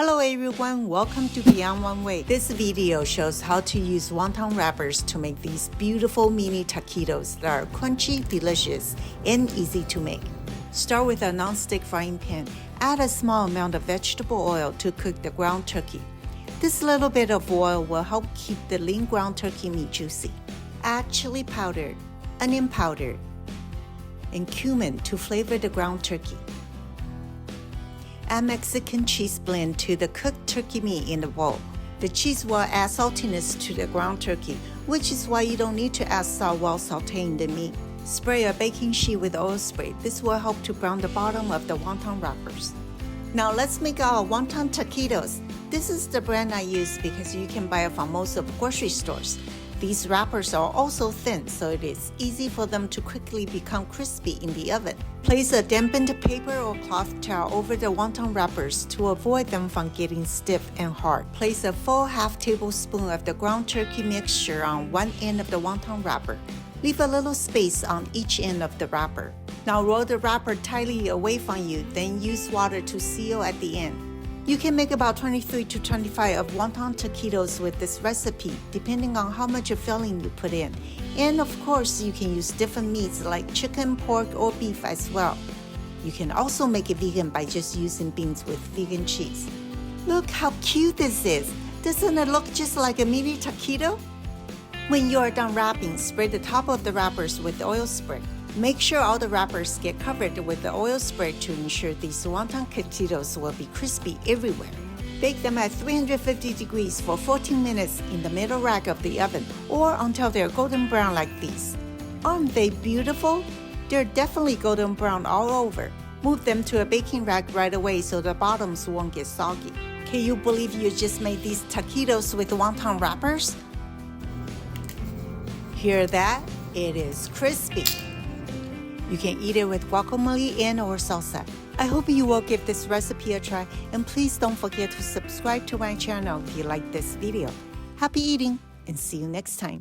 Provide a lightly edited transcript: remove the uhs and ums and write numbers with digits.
Hello everyone, welcome to Beyond One Way. This video shows how to use wonton wrappers to make these beautiful mini taquitos that are crunchy, delicious, and easy to make. Start with a non-stick frying pan. Add a small amount of vegetable oil to cook the ground turkey. This little bit of oil will help keep the lean ground turkey meat juicy. Add chili powder, onion powder, and cumin to flavor the ground turkey. Add Mexican cheese blend to the cooked turkey meat in the bowl. The cheese will add saltiness to the ground turkey, which is why you don't need to add salt while sauteing the meat. Spray a baking sheet with oil spray. This will help to brown the bottom of the wonton wrappers. Now let's make our wonton taquitos. This is the brand I use because you can buy it from most of the grocery stores. These wrappers are also thin, so it is easy for them to quickly become crispy in the oven. Place a dampened paper or cloth towel over the wonton wrappers to avoid them from getting stiff and hard. Place a full half tablespoon of the ground turkey mixture on one end of the wonton wrapper. Leave a little space on each end of the wrapper. Now roll the wrapper tightly away from you, then use water to seal at the end. You can make about 23 to 25 of wonton taquitos with this recipe, depending on how much filling you put in. And of course, you can use different meats like chicken, pork, or beef as well. You can also make it vegan by just using beans with vegan cheese. Look how cute this is! Doesn't it look just like a mini taquito? When you are done wrapping, spray the top of the wrappers with oil spray. Make sure all the wrappers get covered with the oil spray to ensure these wonton taquitos will be crispy everywhere. Bake them at 350 degrees for 14 minutes in the middle rack of the oven or until they're golden brown like these. Aren't they beautiful? They're definitely golden brown all over. Move them to a baking rack right away so the bottoms won't get soggy. Can you believe you just made these taquitos with wonton wrappers? Hear that? It is crispy. You can eat it with guacamole and or salsa. I hope you will give this recipe a try, and please don't forget to subscribe to my channel if you like this video. Happy eating, and see you next time.